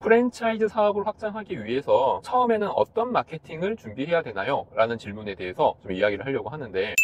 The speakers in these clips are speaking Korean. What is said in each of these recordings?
프랜차이즈 사업을 확장하기 위해서 처음에는 어떤 마케팅을 준비해야 되나요? 라는 질문에 대해서 좀 이야기를 하려고 하는데,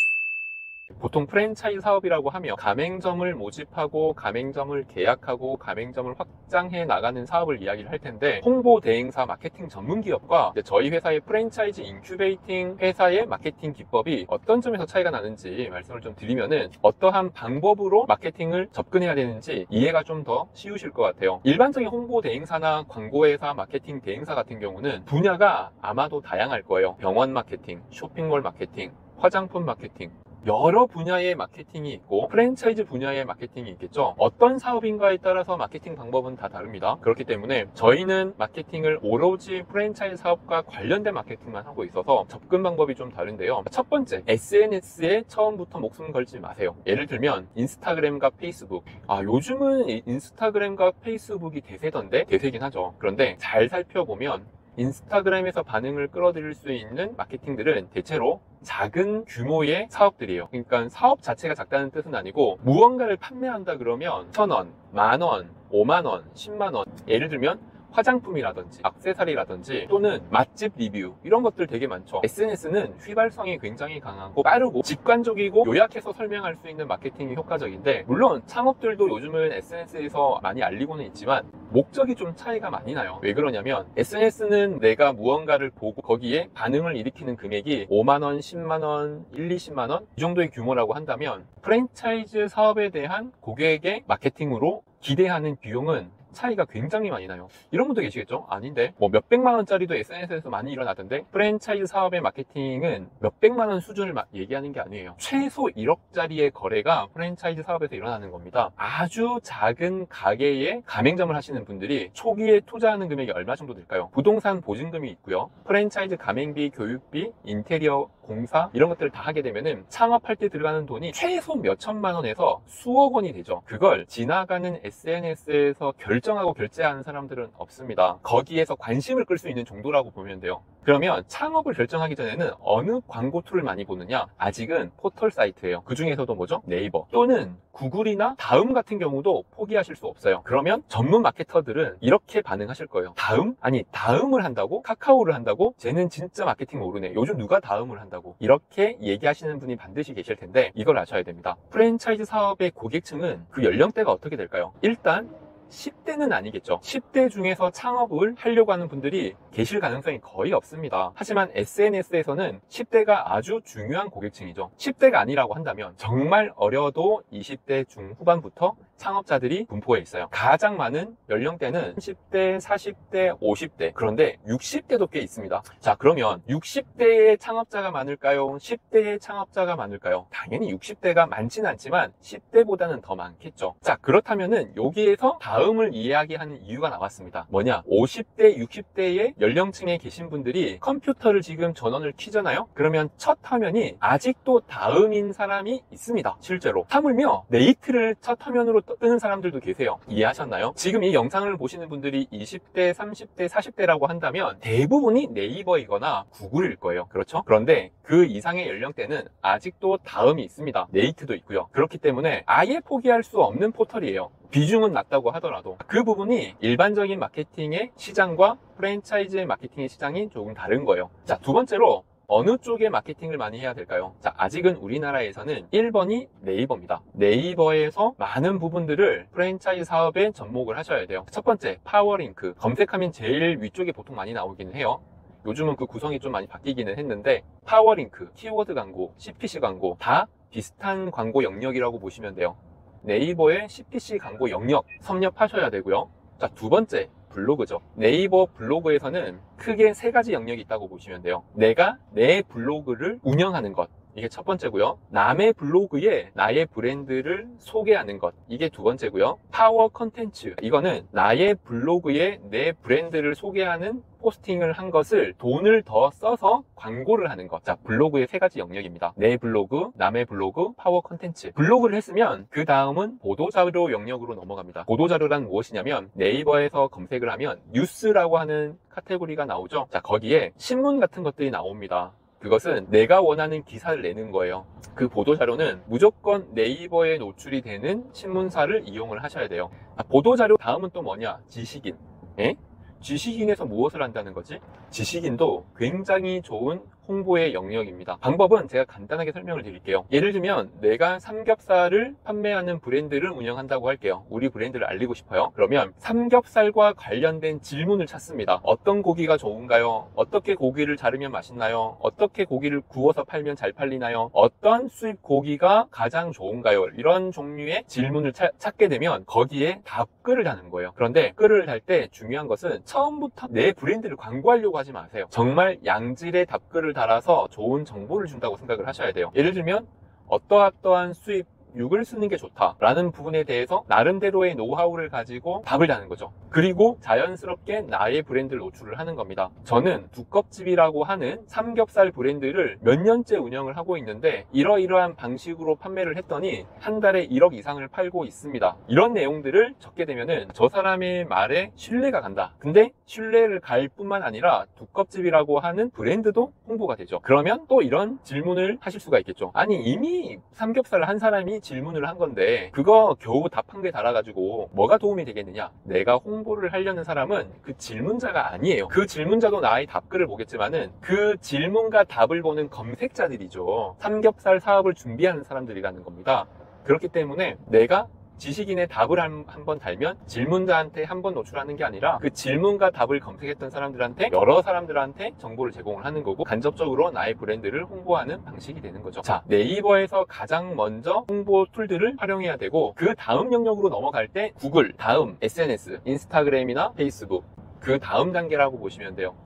보통 프랜차이즈 사업이라고 하면 가맹점을 모집하고 가맹점을 계약하고 가맹점을 확장해 나가는 사업을 이야기를 할 텐데, 홍보 대행사 마케팅 전문 기업과 저희 회사의 프랜차이즈 인큐베이팅 회사의 마케팅 기법이 어떤 점에서 차이가 나는지 말씀을 좀 드리면은, 어떠한 방법으로 마케팅을 접근해야 되는지 이해가 좀 더 쉬우실 것 같아요. 일반적인 홍보 대행사나 광고회사 마케팅 대행사 같은 경우는 분야가 아마도 다양할 거예요. 병원 마케팅, 쇼핑몰 마케팅, 화장품 마케팅, 여러 분야의 마케팅이 있고 프랜차이즈 분야의 마케팅이 있겠죠. 어떤 사업인가에 따라서 마케팅 방법은 다 다릅니다. 그렇기 때문에 저희는 마케팅을 오로지 프랜차이즈 사업과 관련된 마케팅만 하고 있어서 접근 방법이 좀 다른데요. 첫 번째, SNS에 처음부터 목숨 걸지 마세요. 예를 들면 인스타그램과 페이스북. 요즘은 인스타그램과 페이스북이 대세던데, 대세긴 하죠. 그런데 잘 살펴보면 인스타그램에서 반응을 끌어들일 수 있는 마케팅들은 대체로 작은 규모의 사업들이에요. 그러니까 사업 자체가 작다는 뜻은 아니고, 무언가를 판매한다 그러면 1,000원, 10,000원, 50,000원, 10만원, 예를 들면 화장품이라든지 액세서리라든지 또는 맛집 리뷰, 이런 것들 되게 많죠. SNS는 휘발성이 굉장히 강하고 빠르고 직관적이고 요약해서 설명할 수 있는 마케팅이 효과적인데, 물론 창업들도 요즘은 SNS에서 많이 알리고는 있지만 목적이 좀 차이가 많이 나요. 왜 그러냐면 SNS는 내가 무언가를 보고 거기에 반응을 일으키는 금액이 5만원, 10만원, 1, 20만원 이 정도의 규모라고 한다면, 프랜차이즈 사업에 대한 고객의 마케팅으로 기대하는 비용은 차이가 굉장히 많이 나요. 이런 분도 계시겠죠? 아닌데 뭐 몇백만 원짜리도 SNS에서 많이 일어나던데, 프랜차이즈 사업의 마케팅은 몇백만 원 수준을 얘기하는 게 아니에요. 최소 1억짜리의 거래가 프랜차이즈 사업에서 일어나는 겁니다. 아주 작은 가게에 가맹점을 하시는 분들이 초기에 투자하는 금액이 얼마 정도 될까요? 부동산 보증금이 있고요, 프랜차이즈 가맹비, 교육비, 인테리어 공사, 이런 것들을 다 하게 되면은 창업할 때 들어가는 돈이 최소 몇 천만 원에서 수억 원이 되죠. 그걸 지나가는 SNS에서 결정하고 결제하는 사람들은 없습니다. 거기에서 관심을 끌 수 있는 정도라고 보면 돼요. 그러면 창업을 결정하기 전에는 어느 광고 툴을 많이 보느냐? 아직은 포털 사이트예요. 그 중에서도 뭐죠? 네이버 또는 구글이나 다음 같은 경우도 포기하실 수 없어요. 그러면 전문 마케터들은 이렇게 반응하실 거예요. 다음? 아니, 다음을 한다고? 카카오를 한다고? 쟤는 진짜 마케팅 모르네. 요즘 누가 다음을 한다고? 이렇게 얘기하시는 분이 반드시 계실 텐데, 이걸 아셔야 됩니다. 프랜차이즈 사업의 고객층은 그 연령대가 어떻게 될까요? 일단 10대는 아니겠죠. 10대 중에서 창업을 하려고 하는 분들이 계실 가능성이 거의 없습니다. 하지만 SNS에서는 10대가 아주 중요한 고객층이죠. 10대가 아니라고 한다면 정말 어려도 20대 중후반부터 창업자들이 분포해 있어요. 가장 많은 연령대는 10대, 40대, 50대, 그런데 60대도 꽤 있습니다. 자, 그러면 60대의 창업자가 많을까요? 10대의 창업자가 많을까요? 당연히 60대가 많지는 않지만 10대보다는 더 많겠죠. 자, 그렇다면은 여기에서 다음을 이야기하는 이유가 나왔습니다. 뭐냐? 50대, 60대의 연령층에 계신 분들이 컴퓨터를 지금 전원을 켜잖아요? 그러면 첫 화면이 아직도 다음인 사람이 있습니다. 실제로. 하물며 네이트를 첫 화면으로 뜨는 사람들도 계세요. 이해하셨나요? 지금 이 영상을 보시는 분들이 20대, 30대, 40대라고 한다면 대부분이 네이버이거나 구글일 거예요. 그렇죠? 그런데 그 이상의 연령대는 아직도 다음이 있습니다. 네이트도 있고요. 그렇기 때문에 아예 포기할 수 없는 포털이에요. 비중은 낮다고 하더라도 그 부분이 일반적인 마케팅의 시장과 프랜차이즈의 마케팅의 시장이 조금 다른 거예요. 자, 두 번째로 어느 쪽에 마케팅을 많이 해야 될까요? 자, 아직은 우리나라에서는 1번이 네이버입니다. 네이버에서 많은 부분들을 프랜차이즈 사업에 접목을 하셔야 돼요. 첫 번째, 파워링크. 검색하면 제일 위쪽에 보통 많이 나오기는 해요. 요즘은 그 구성이 좀 많이 바뀌기는 했는데, 파워링크, 키워드 광고, CPC 광고 다 비슷한 광고 영역이라고 보시면 돼요. 네이버의 CPC 광고 영역 섭렵하셔야 되고요. 자, 두 번째, 블로그죠. 네이버 블로그에서는 크게 세 가지 영역이 있다고 보시면 돼요. 내가 내 블로그를 운영하는 것, 이게 첫 번째고요. 남의 블로그에 나의 브랜드를 소개하는 것, 이게 두 번째고요. 파워 컨텐츠, 이거는 나의 블로그에 내 브랜드를 소개하는 포스팅을 한 것을 돈을 더 써서 광고를 하는 것. 자, 블로그의 세 가지 영역입니다. 내 블로그, 남의 블로그, 파워 컨텐츠. 블로그를 했으면 그 다음은 보도자료 영역으로 넘어갑니다. 보도자료란 무엇이냐면 네이버에서 검색을 하면 뉴스라고 하는 카테고리가 나오죠. 자, 거기에 신문 같은 것들이 나옵니다. 그것은 내가 원하는 기사를 내는 거예요. 그 보도자료는 무조건 네이버에 노출이 되는 신문사를 이용을 하셔야 돼요. 보도자료 다음은 또 뭐냐? 지식인. 예? 지식인에서 무엇을 한다는 거지? 지식인도 굉장히 좋은 홍보의 영역입니다. 방법은 제가 간단하게 설명을 드릴게요. 예를 들면 내가 삼겹살을 판매하는 브랜드를 운영한다고 할게요. 우리 브랜드를 알리고 싶어요. 그러면 삼겹살과 관련된 질문을 찾습니다. 어떤 고기가 좋은가요? 어떻게 고기를 자르면 맛있나요? 어떻게 고기를 구워서 팔면 잘 팔리나요? 어떤 수입 고기가 가장 좋은가요? 이런 종류의 질문을 찾게 되면 거기에 답글을 다는 거예요. 그런데 답글을 달 때 중요한 것은 처음부터 내 브랜드를 광고하려고 하지 마세요. 정말 양질의 답글을 달아서 좋은 정보를 준다고 생각을 하셔야 돼요. 예를 들면 어떠한 수입 육을 쓰는 게 좋다라는 부분에 대해서 나름대로의 노하우를 가지고 답을 다는 거죠. 그리고 자연스럽게 나의 브랜드를 노출을 하는 겁니다. 저는 두껍집이라고 하는 삼겹살 브랜드를 몇 년째 운영을 하고 있는데 이러이러한 방식으로 판매를 했더니 한 달에 1억 이상을 팔고 있습니다. 이런 내용들을 적게 되면은 저 사람의 말에 신뢰가 간다. 근데 신뢰를 갈 뿐만 아니라 두껍집이라고 하는 브랜드도 홍보가 되죠. 그러면 또 이런 질문을 하실 수가 있겠죠. 아니 이미 삼겹살을 한 사람이 질문을 한 건데 그거 겨우 답 한 개 달아가지고 뭐가 도움이 되겠느냐? 내가 홍보를 하려는 사람은 그 질문자가 아니에요. 그 질문자도 나의 답글을 보겠지만은 그 질문과 답을 보는 검색자들이죠. 삼겹살 사업을 준비하는 사람들이라는 겁니다. 그렇기 때문에 내가 지식인의 답을 한번 달면 질문자한테 한 번 노출하는 게 아니라 그 질문과 답을 검색했던 사람들한테 여러 사람들한테 정보를 제공을 하는 거고 간접적으로 나의 브랜드를 홍보하는 방식이 되는 거죠. 자, 네이버에서 가장 먼저 홍보 툴들을 활용해야 되고 그 다음 영역으로 넘어갈 때 구글, 다음 SNS, 인스타그램이나 페이스북 그 다음 단계라고 보시면 돼요.